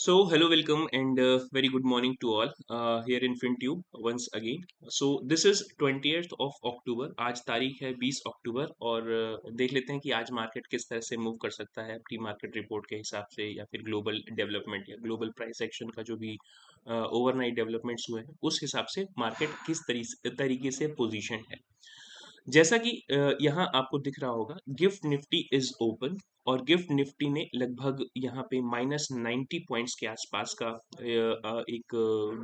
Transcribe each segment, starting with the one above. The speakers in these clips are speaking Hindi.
Hello, welcome, and very good morning to all here in FinTube once again. This is 20th of October. आज तारीख है 20 अक्टूबर और देख लेते हैं कि आज मार्केट किस तरह से मूव कर सकता है प्री मार्केट रिपोर्ट के हिसाब से या फिर ग्लोबल डेवलपमेंट या ग्लोबल प्राइस एक्शन का जो भी ओवरनाइट डेवलपमेंट्स हुए हैं उस हिसाब से मार्केट किस तरीके से पोजीशन है। जैसा कि यहाँ आपको दिख रहा होगा गिफ्ट निफ्टी इज ओपन और गिफ्ट निफ्टी ने लगभग यहाँ पे -90 पॉइंट्स के आसपास का एक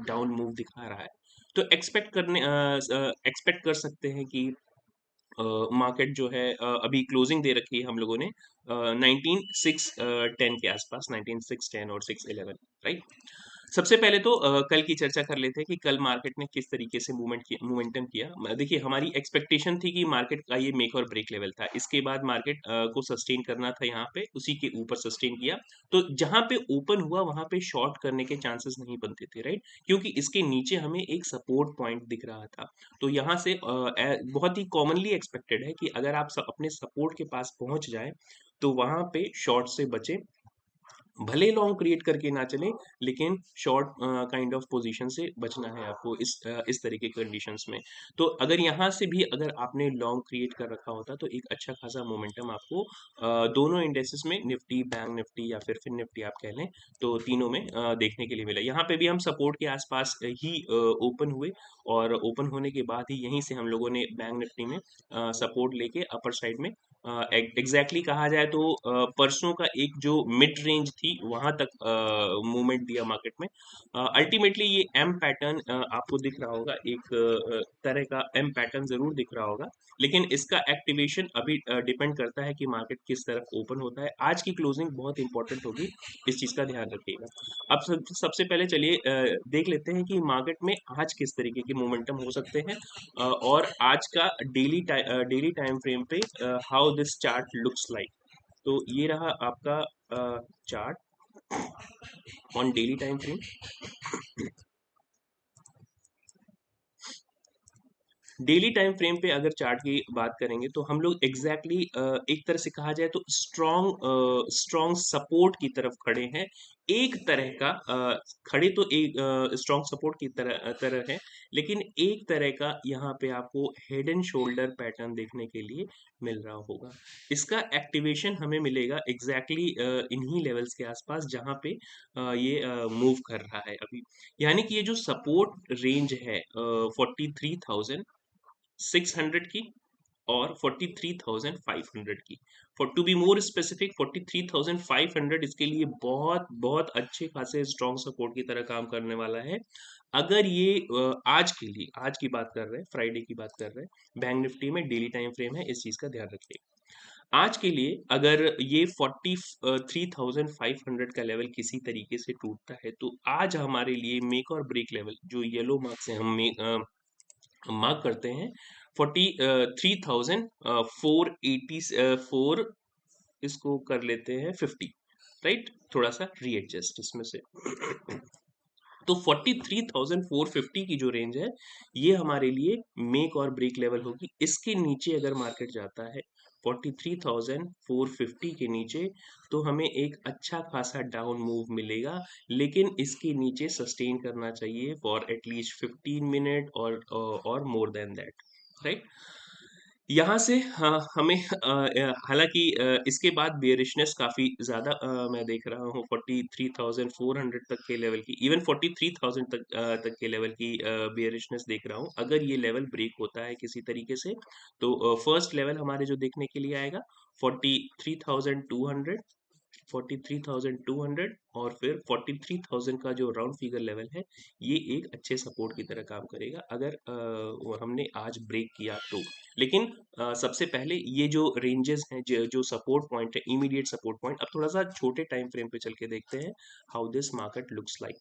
डाउन मूव दिखा रहा है। तो एक्सपेक्ट कर सकते हैं कि मार्केट जो है अभी क्लोजिंग दे रखी है हम लोगों ने 19,610 के आसपास 19,610 और 611, राइट। सबसे पहले तो कल की चर्चा कर लेते हैं कि कल मार्केट ने किस तरीके से मोमेंटम किया। देखिए, हमारी एक्सपेक्टेशन थी कि मार्केट का ये मेक और ब्रेक लेवल था। इसके बाद मार्केट को सस्टेन करना था, यहाँ पे उसी के ऊपर सस्टेन किया। तो जहाँ पे ओपन हुआ वहाँ पे शॉर्ट करने के चांसेस नहीं बनते थे, राइट, क्योंकि इसके नीचे हमें एक सपोर्ट पॉइंट दिख रहा था। तो यहाँ से बहुत ही कॉमनली एक्सपेक्टेड है कि अगर आप अपने सपोर्ट के पास पहुंच जाए तो वहां पे शॉर्ट से बचे। भले लॉन्ग क्रिएट करके ना चले, लेकिन शॉर्ट काइंड ऑफ पोजीशन से बचना है आपको इस तरह के कंडीशंस में। तो अगर यहाँ से भी अगर आपने लॉन्ग क्रिएट कर रखा होता तो एक अच्छा खासा मोमेंटम आपको दोनों इंडेक्सेस में, निफ्टी, बैंक निफ्टी या फिर फिन निफ्टी आप कह लें, तो तीनों में देखने के लिए मिला। यहाँ पे भी हम सपोर्ट के आसपास ही ओपन हुए और ओपन होने के बाद ही यहीं से हम लोगों ने बैंक निफ्टी में सपोर्ट लेके अपर साइड में एग्जैक्टली कहा जाए तो परसों का एक जो मिड रेंज थी वहां तक मूवमेंट दिया मार्केट में। अल्टीमेटली ये एम पैटर्न आपको दिख रहा होगा, एक तरह का एम पैटर्न जरूर दिख रहा होगा, लेकिन इसका एक्टिवेशन अभी डिपेंड करता है कि मार्केट किस तरफ ओपन होता है। आज की क्लोजिंग बहुत इंपॉर्टेंट होगी, इस चीज का ध्यान रखिएगा। अब सबसे पहले चलिए देख लेते हैं कि मार्केट में आज किस तरीके के मोमेंटम हो सकते हैं और आज का डेली टाइम फ्रेम पे how this chart looks like. तो ये रहा आपका chart on daily time frame. Daily time frame पे अगर चार्ट की बात करेंगे तो हम लोग एग्जैक्टली एक तरह से कहा जाए तो स्ट्रॉन्ग सपोर्ट की तरफ खड़े हैं। एक तरह का खड़े तो एक स्ट्रॉन्ग सपोर्ट की तरह है, लेकिन एक तरह का यहाँ पे आपको हेड एंड शोल्डर पैटर्न देखने के लिए मिल रहा होगा। इसका एक्टिवेशन हमें मिलेगा एग्जैक्टली इन्हीं लेवल्स के आसपास जहाँ पे ये मूव कर रहा है अभी। यानी कि ये जो सपोर्ट रेंज है 43,600 की और 43,500 की, for to be more specific 43,500 इसके लिए बहुत बहुत अच्छे खासे स्ट्रॉन्ग सपोर्ट की तरह काम करने वाला है। अगर ये आज के लिए, आज की बात कर रहे हैं, फ्राइडे की बात कर रहे हैं, बैंक निफ्टी में डेली टाइम फ्रेम है, इस चीज का ध्यान रखिए। आज के लिए अगर ये 43,500 का लेवल किसी तरीके से टूटता है तो आज हमारे लिए मेक और ब्रेक लेवल जो येलो मार्क से हम मार्क करते हैं 43,480 4, इसको कर लेते हैं 50, राइट, थोड़ा सा रीएडजस्ट इसमें से। तो 43,450 की जो रेंज है ये हमारे लिए मेक और ब्रेक लेवल होगी। इसके नीचे अगर मार्केट जाता है 43,450 के नीचे तो हमें एक अच्छा खासा डाउन मूव मिलेगा, लेकिन इसके नीचे सस्टेन करना चाहिए फॉर एटलीस्ट 15 मिनट और मोर देन दैट, राइट। यहाँ से हाँ, हमें हालांकि इसके बाद बेयरिशनेस काफी ज्यादा मैं देख रहा हूँ 43,400 तक के लेवल की, इवन 43,000 तक के लेवल की बेयरिशनेस देख रहा हूँ। अगर ये लेवल ब्रेक होता है किसी तरीके से तो फर्स्ट लेवल हमारे जो देखने के लिए आएगा 43,200, 43,200 और फिर 43,000 का जो राउंड फिगर लेवल है ये एक अच्छे सपोर्ट की तरह काम करेगा अगर वो हमने आज ब्रेक किया तो। लेकिन सबसे पहले ये जो रेंजेस हैं, जो सपोर्ट पॉइंट है, इमीडिएट सपोर्ट पॉइंट, अब थोड़ा सा छोटे टाइम फ्रेम पे चल के देखते हैं how this market looks like.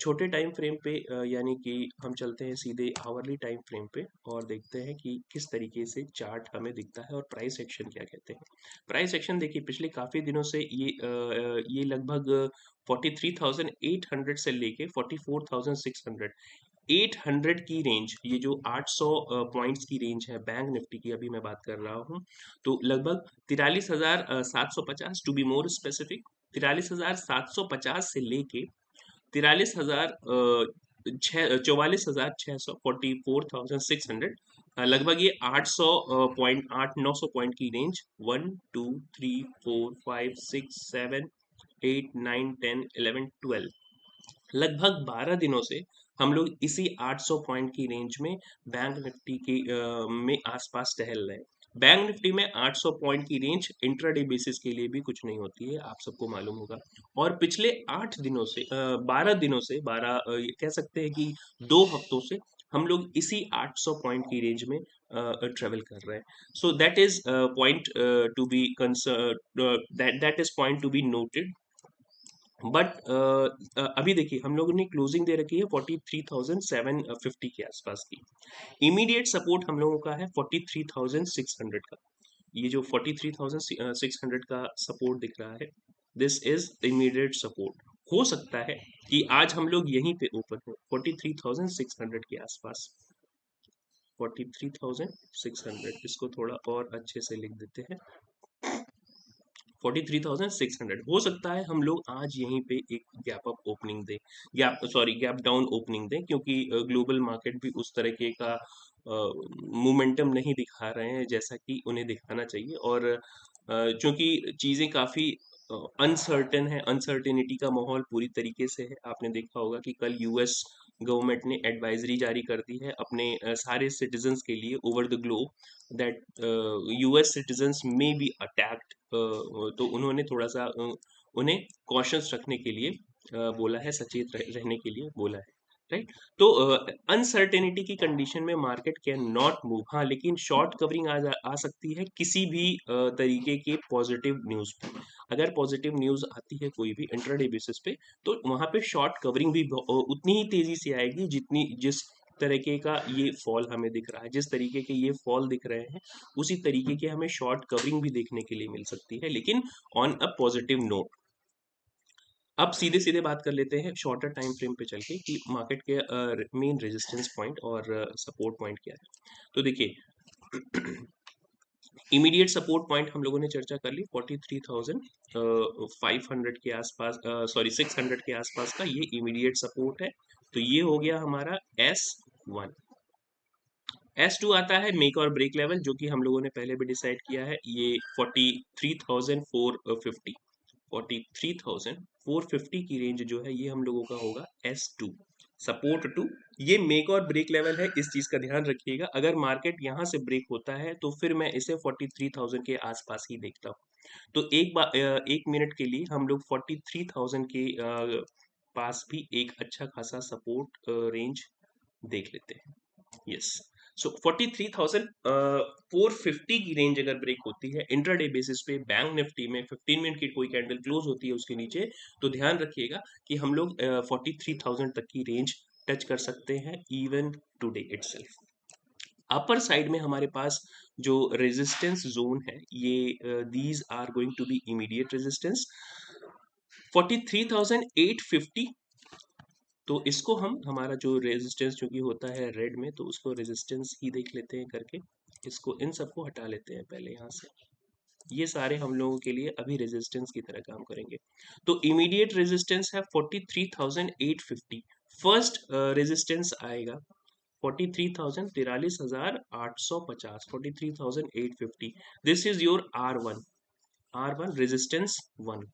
छोटे टाइम फ्रेम पे यानी कि हम चलते हैं सीधे आवरली टाइम फ्रेम पे और देखते हैं कि किस तरीके से चार्ट हमें दिखता है और प्राइस एक्शन क्या कहते हैं। प्राइस एक्शन देखिए, पिछले काफी दिनों से ये लगभग 43,800 से लेके 44,600, 800 की रेंज, ये जो 800 पॉइंट्स की रेंज है बैंक निफ्टी की, अभी मैं बात कर रहा हूँ, तो लगभग 43,750 टू बी मोर स्पेसिफिक, 43,750 से लेके 44,600 44,600 लगभग ये 800 पॉइंट 800-900 पॉइंट की रेंज 1 2 3 4 5 6 7 8 9 10 11 12 लगभग 12 दिनों से हम लोग इसी 800 पॉइंट की रेंज में बैंक निफ्टी के में आसपास टहल रहे हैं। बैंक निफ्टी में 800 पॉइंट की रेंज इंट्राडे बेसिस के लिए भी कुछ नहीं होती है, आप सबको मालूम होगा। और पिछले 8 दिनों से 12 दिनों से 12 ये कह सकते हैं कि 2 हफ्तों से हम लोग इसी 800 पॉइंट की रेंज में ट्रेवल कर रहे हैं। So that is point to be that is point to be noted. But अभी देखिए हम लोगों ने क्लोजिंग दे रखी है 43,750 के आसपास की। इमीडिएट सपोर्ट हम लोगों का है 43,600 का। ये जो 43,600 का सपोर्ट दिख रहा है, दिस इज इमीडिएट सपोर्ट। हो सकता है कि आज हम लोग यहीं पे ओपन हो 43,600 के आसपास। 43,600 इसको थोड़ा और अच्छे से लिख देते हैं। 43,600 हो सकता है हम लोग आज यहीं पे एक गैप अप ओपनिंग दें, गैप डाउन ओपनिंग दें, क्योंकि ग्लोबल मार्केट भी उस तरह का मोमेंटम नहीं दिखा रहे हैं जैसा कि उन्हें दिखाना चाहिए। और चूंकि चीज़ें काफ़ी अनसर्टेन है, अनसर्टेनिटी का माहौल पूरी तरीके से है। आपने देखा होगा कि कल यूएस गवर्नमेंट ने एडवाइजरी जारी कर दी है अपने सारे सिटीजन्स के लिए over the globe that US citizens में बी अटैक्ड। तो उन्होंने थोड़ा सा उन्हें कॉशंस रखने के लिए बोला है, सचेत रहने के लिए बोला है, राइट। तो अनसर्टेनिटी की कंडीशन में मार्केट कैन नॉट मूव। हाँ, लेकिन शॉर्ट कवरिंग आ सकती है किसी भी तरीके के पॉजिटिव न्यूज़ पे। अगर पॉजिटिव न्यूज़ आती है कोई भी इंट्राडे बेसिस पे, तो वहाँ पे शॉर्ट कवरिंग भी उतनी ही तेजी से आएगी जिस तरीके का ये फॉल हमें दिख रहा है। जिस तरीके के ये फॉल दिख रहे हैं, उसी तरीके के हमें शॉर्ट कवरिंग भी देखने के लिए मिल सकती है, लेकिन ऑन अ पॉजिटिव नोट। अब सीधे सीधे बात कर लेते हैं शॉर्टर टाइम फ्रेम पे चल के कि मार्केट के मेन रेजिस्टेंस पॉइंट और सपोर्ट पॉइंट क्या है। तो देखिए इमीडिएट सपोर्ट पॉइंट हम लोगों ने चर्चा कर ली 43,500 के आसपास, सॉरी 600 के आसपास का ये इमीडिएट सपोर्ट है। तो ये हो गया हमारा S1। S2 आता है मेक और ब्रेक लेवल, जो कि हम लोगों ने पहले भी डिसाइड किया है। ये 43,450 43,450 की रेंज जो है, ये हम लोगों का होगा S2 सपोर्ट 2। ये मेक और ब्रेक लेवल है, इस चीज का ध्यान रखिएगा। अगर मार्केट यहाँ से ब्रेक होता है तो फिर मैं इसे 43,000 के आसपास ही देखता हूँ। तो एक मिनट के लिए हम लोग 43,000 के पास भी एक अच्छा खासा सपोर्ट रेंज देख लेते हैं। यस, सो 43,450 की रेंज अगर ब्रेक होती है इंट्राडे बेसिस पे बैंक निफ्टी में 15 मिनट की कोई कैंडल क्लोज होती है उसके नीचे, तो ध्यान रखिएगा कि हम लोग 43,000 तक की रेंज टच कर सकते हैं even today itself. Upper side में हमारे पास जो रेजिस्टेंस जोन है, ये these are going to be immediate resistance 43,850। तो इसको हम हमारा जो रेजिस्टेंस जो कि होता है रेड में, तो उसको रेजिस्टेंस ही देख लेते हैं करके। इसको इन सबको हटा लेते हैं पहले यहाँ से। ये सारे हम लोगों के लिए अभी रेजिस्टेंस की तरह काम करेंगे। तो इमीडिएट रेजिस्टेंस है 43,850। फर्स्ट रेजिस्टेंस आएगा 43,000 43,850 43,850। This is your R1 resistance 1।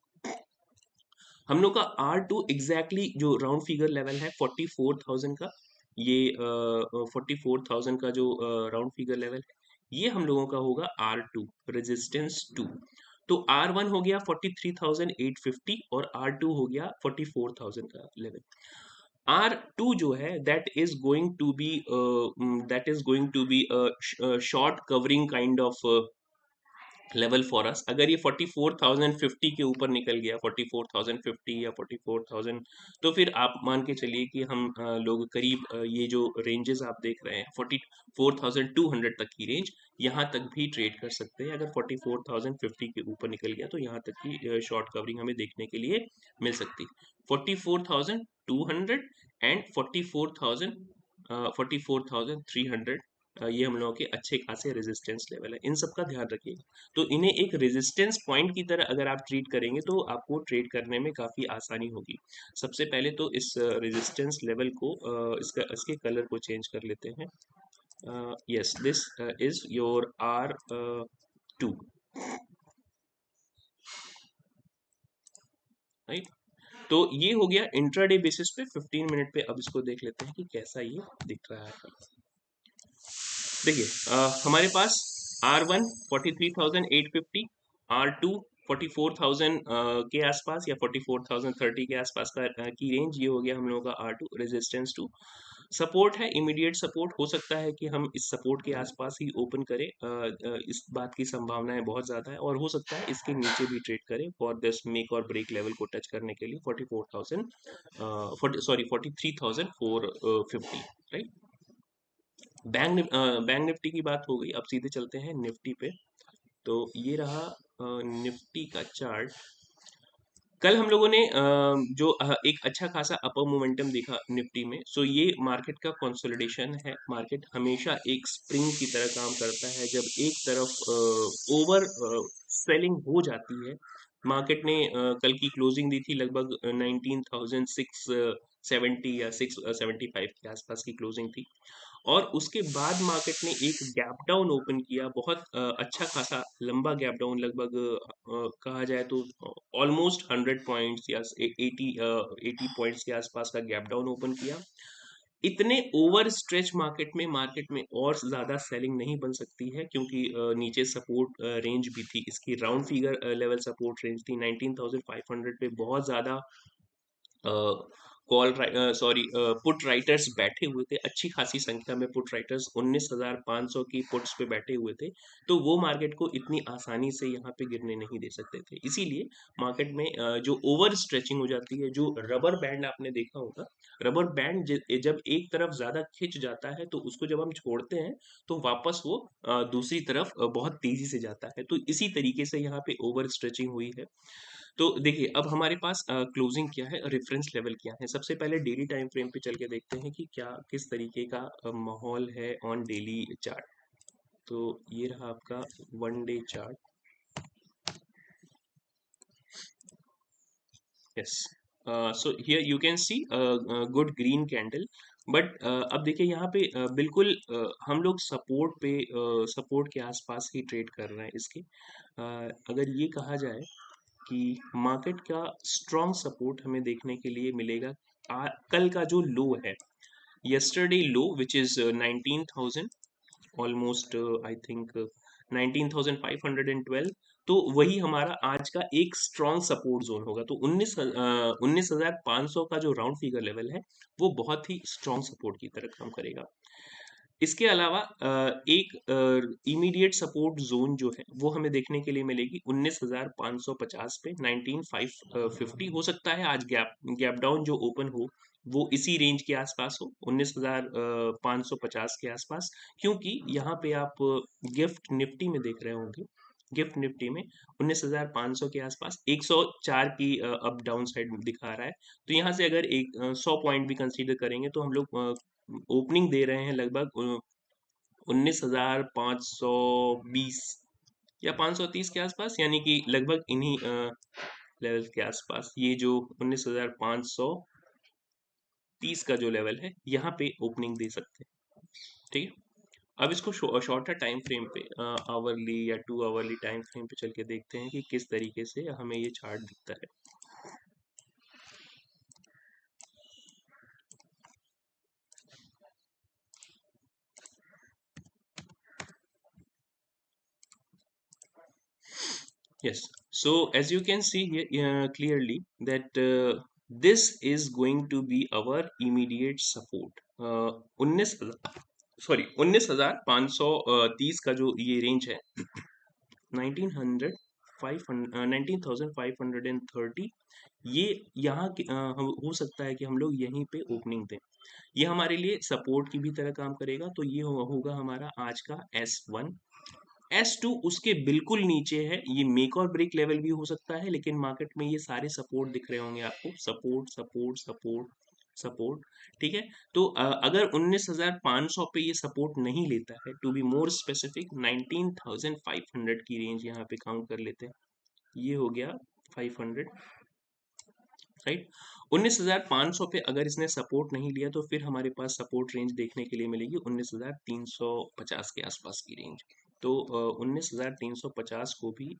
हम लोग का R2 एग्जैक्टली जो राउंड फिगर लेवल है 44,000 का, ये 44,000 का जो राउंड फिगर लेवल है, ये हम लोगों का होगा R2 रेजिस्टेंस 2। तो R1 हो गया 43,850 और R2 हो गया 44,000 का लेवल। R2 जो है that is going to be short covering kind of level for us. अगर ये 44,050 के ऊपर निकल गया 44,050 या 44,000, तो फिर आप मान के चलिए कि हम लोग करीब ये जो रेंजेस आप देख रहे हैं 44,200 तक की रेंज, यहाँ तक भी ट्रेड कर सकते हैं। अगर 44,050 के ऊपर निकल गया तो यहाँ तक की शॉर्ट कवरिंग हमें देखने के लिए मिल सकती है। 44,200 एंड 44,300 ये हम लोगों के अच्छे खासे रेजिस्टेंस लेवल है, इन सब का ध्यान रखिएगा। तो इन्हें एक रेजिस्टेंस पॉइंट की तरह अगर आप ट्रीट करेंगे तो आपको ट्रेड करने में काफ़ी आसानी होगी। सबसे पहले तो इस रेजिस्टेंस लेवल को इसके कलर को चेंज कर लेते हैं। Yes, this is your R2, right. तो ये हो गया इंट्राडे बेसिस पे 15 मिनट पे। अब इसको देख लेते हैं कि कैसा ये दिख रहा है। देखिए हमारे पास R1 43,850, R2 44,000 के आसपास या 44,030 के आसपास का की रेंज, ये हो गया हम लोगों का R2। रेजिस्टेंस टू सपोर्ट है, इमीडिएट सपोर्ट हो सकता है कि हम इस सपोर्ट के आसपास ही ओपन करें, इस बात की संभावनाएं बहुत ज़्यादा है, और हो सकता है इसके नीचे भी ट्रेड करें फॉर दिस मेक और ब्रेक लेवल को टच करने के लिए 43,450, राइट। बैंक निफ्टी की बात हो गई, अब सीधे चलते हैं निफ्टी पे। तो ये रहा निफ्टी का चार्ट। कल हम लोगों ने जो एक अच्छा खासा अपर मोमेंटम देखा निफ्टी में। सो ये मार्केट का कंसोलिडेशन है। मार्केट हमेशा एक स्प्रिंग की तरह काम करता है। जब एक तरफ ओवर सेलिंग हो जाती है, मार्केट ने कल की क्लोजिंग दी थी लगभग 19,670 या 675 के आसपास की क्लोजिंग थी, और उसके बाद मार्केट ने एक गैप डाउन ओपन किया, बहुत अच्छा खासा लंबा गैप डाउन, लगभग कहा जाए तो ऑलमोस्ट 100 पॉइंट्स या 80 पॉइंट्स के आसपास का गैप डाउन ओपन किया। इतने ओवर स्ट्रेच मार्केट में और ज़्यादा सेलिंग नहीं बन सकती है, क्योंकि नीचे सपोर्ट रेंज भी थी, इसकी round figure level support range थी 19,500 पे। बहुत ज़्यादा पुट राइटर्स बैठे हुए थे, अच्छी खासी संख्या में पुट राइटर्स 19,500 की पुट्स पे बैठे हुए थे। तो वो मार्केट को इतनी आसानी से यहाँ पे गिरने नहीं दे सकते थे। इसीलिए मार्केट में जो ओवर स्ट्रेचिंग हो जाती है, जो रबर बैंड आपने देखा होगा, रबर बैंड जब एक तरफ ज्यादा खिंच जाता है तो उसको जब हम छोड़ते हैं तो वापस वो दूसरी तरफ बहुत तेजी से जाता है। तो इसी तरीके से यहाँ पे ओवर स्ट्रेचिंग हुई है। तो देखिए अब हमारे पास क्लोजिंग क्या है, रेफरेंस लेवल क्या है। सबसे पहले डेली टाइम फ्रेम पे चल के देखते हैं कि क्या किस तरीके का माहौल है ऑन डेली चार्ट। तो ये रहा आपका 1 day chart. Yes, so here you can see good green candle. But अब देखिए यहाँ पे बिल्कुल हम लोग सपोर्ट के आसपास ही ट्रेड कर रहे हैं इसके। अगर ये कहा जाए कि मार्केट का स्ट्रॉन्ग सपोर्ट हमें देखने के लिए मिलेगा कल का जो लो है, yesterday low which is 19,000, almost I think 19,512। तो वही हमारा आज का एक स्ट्रॉन्ग सपोर्ट जोन होगा। तो 19,500 का जो राउंड फिगर लेवल है वो बहुत ही स्ट्रॉन्ग सपोर्ट की तरह काम करेगा। इसके अलावा एक इमीडिएट सपोर्ट जोन जो है वो हमें देखने के लिए मिलेगी 19,550 पे। 19,550 हो सकता है आज गैप डाउन जो ओपन हो वो इसी रेंज के आसपास हो, 19,550 के आसपास। क्योंकि यहाँ पे आप गिफ्ट निफ्टी में देख रहे होंगे, गिफ्ट निफ्टी में 19,500 के आसपास 104 की अप डाउन साइड दिखा रहा है। तो यहाँ से अगर एक 100 पॉइंट भी कंसीडर करेंगे तो हम लोग ओपनिंग दे रहे हैं लगभग 19,520 या 530 के आसपास, यानी कि लगभग इन्हीं लेवल के आसपास ये जो 19,530 का जो लेवल है यहाँ पे ओपनिंग दे सकते हैं। ठीक है, अब इसको शॉर्टर टाइम फ्रेम पे आवरली या 2 आवरली टाइम फ्रेम पे चल के देखते हैं कि किस तरीके से हमें ये चार्ट दिखता है। Yes, so as you can see here clearly that this is going to be our immediate support। 19,530 का जो ये रेंज है, 19,530, ये यहाँ हो सकता है कि हम लोग यहीं पे ओपनिंग दें। ये हमारे लिए सपोर्ट की भी तरह काम करेगा। तो ये होगा हमारा आज का S1। S2 उसके बिल्कुल नीचे है, ये मेक और ब्रेक लेवल भी हो सकता है, लेकिन मार्केट में ये सारे सपोर्ट दिख रहे होंगे आपको, सपोर्ट सपोर्ट सपोर्ट सपोर्ट, ठीक है। तो अगर 19,500 पे ये सपोर्ट नहीं लेता है, टू बी मोर स्पेसिफिक 19,500 की रेंज यहाँ पे काउंट कर लेते हैं। ये हो गया 500, राइट। 19,500 पे अगर इसने सपोर्ट नहीं लिया तो फिर हमारे पास सपोर्ट रेंज देखने के लिए मिलेगी 19,350 के आसपास की रेंज। तो 19,350 को भी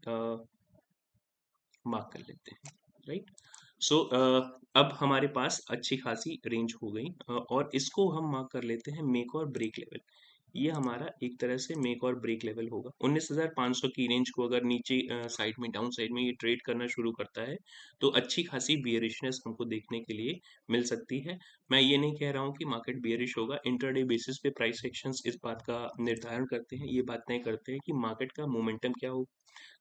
मार्क कर लेते हैं, राइट। सो अब हमारे पास अच्छी खासी रेंज हो गई, और इसको हम मार्क कर लेते हैं मेक और ब्रेक लेवल। ये हमारा एक तरह से मेक और ब्रेक लेवल होगा। 19,500 की रेंज को अगर नीचे साइड में, डाउन साइड में ये ट्रेड करना शुरू करता है तो अच्छी खासी बियरिशनेस हमको देखने के लिए मिल सकती है। मैं ये नहीं कह रहा हूँ कि मार्केट बियरिश होगा, इंटरडे बेसिस पे प्राइस एक्शंस इस बात का निर्धारण करते हैं, ये बात तय करते हैं कि मार्केट का मोमेंटम क्या हो।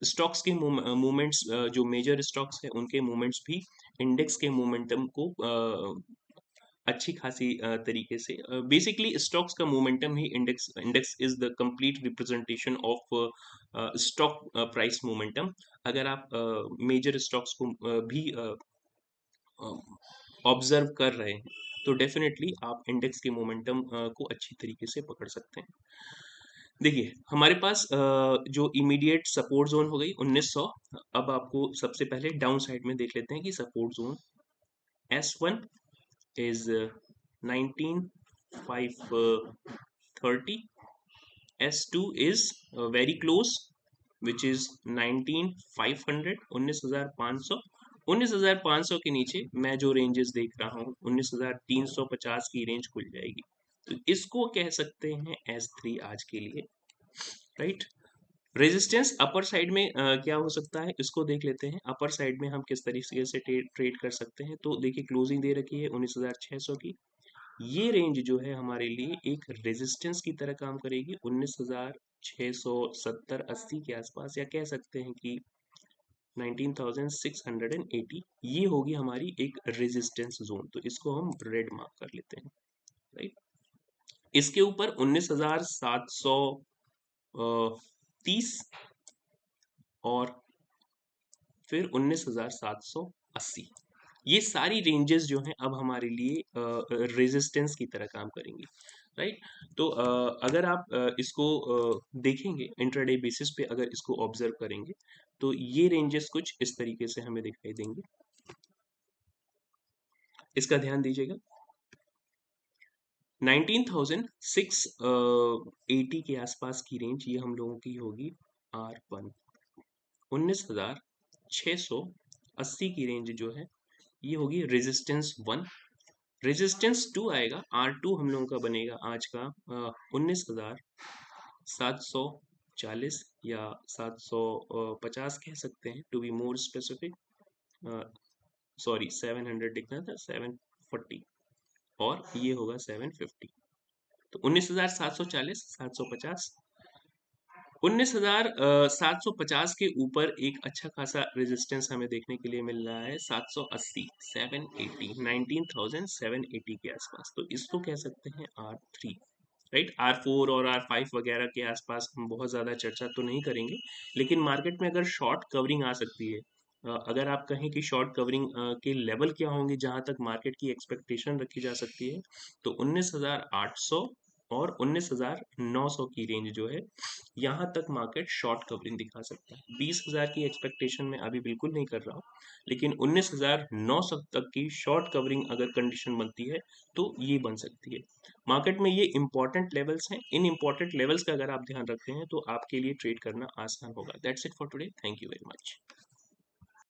स्टॉक्स के मूवमेंट्स, जो मेजर स्टॉक्स है उनके मूवमेंट्स भी इंडेक्स के मोमेंटम को अच्छी खासी तरीके से, बेसिकली स्टॉक्स का momentum he index index is the complete representation of stock price momentum. अगर आप मेजर स्टॉक्स को भी ऑब्जर्व कर रहे हैं तो डेफिनेटली आप इंडेक्स के मोमेंटम को अच्छी तरीके से पकड़ सकते हैं। देखिए हमारे पास जो इमीडिएट सपोर्ट जोन हो गई 1900। अब आपको सबसे पहले डाउन साइड में देख लेते हैं कि support zone S1 is 19,530, S2 is very close which is 19,500, 19,500। 19,500 के नीचे मैं जो रेंजेस देख रहा हूँ 19,350 की रेंज खुल जाएगी, तो इसको कह सकते हैं S3 आज के लिए, राइट। रेजिस्टेंस अपर साइड में क्या हो सकता है इसको देख लेते हैं। अपर साइड में हम किस तरीके से ट्रेड कर सकते हैं, तो देखिए क्लोजिंग दे रखी है 19,600 की। ये रेंज जो है हमारे लिए एक रेजिस्टेंस की तरह काम करेगी 19,670-80 के आसपास, या कह सकते हैं कि 19,680। ये होगी हमारी एक रेजिस्टेंस जोन, तो इसको हम रेड मार्क कर लेते हैं, राइट। इसके ऊपर 19,730 और फिर 19,780, ये सारी रेंजेस जो हैं अब हमारे लिए रेजिस्टेंस की तरह काम करेंगी, राइट। तो अगर आप इसको देखेंगे इंट्राडे बेसिस पे, अगर इसको ऑब्जर्व करेंगे तो ये रेंजेस कुछ इस तरीके से हमें दिखाई देंगे। इसका ध्यान दीजिएगा। 19,680 के आसपास की रेंज ये हम लोगों की होगी R1। 19,680 की रेंज जो है ये होगी रेजिस्टेंस 1। रेजिस्टेंस 2 आएगा, R2 हम लोगों का बनेगा आज का 19,740 या 750 कह सकते हैं, to be more specific. Sorry 700 लिखना था, 740, और ये होगा 750। तो 19,740, 750, 19,750 के ऊपर एक अच्छा खासा रेजिस्टेंस हमें देखने के लिए मिल रहा है 780, 780, 19,780 के आसपास, तो इसको कह सकते हैं R3, राइट। R4 और R5 वगैरह के आसपास हम बहुत ज़्यादा चर्चा तो नहीं करेंगे, लेकिन मार्केट में अगर शॉर्ट कवरिंग आ सकती है, अगर आप कहें कि शॉर्ट कवरिंग के लेवल क्या होंगे जहां तक मार्केट की एक्सपेक्टेशन रखी जा सकती है, तो 19,800 और 19,900 की रेंज जो है यहाँ तक मार्केट शॉर्ट कवरिंग दिखा सकता है। 20,000 की एक्सपेक्टेशन में अभी बिल्कुल नहीं कर रहा हूँ, लेकिन 19,900 तक की शॉर्ट कवरिंग अगर कंडीशन बनती है तो ये बन सकती है। मार्केट में ये इंपॉर्टेंट लेवल्स हैं, इन इंपॉर्टेंट लेवल्स का अगर आप ध्यान रखते हैं तो आपके लिए ट्रेड करना आसान होगा। That's it for today, thank you very much.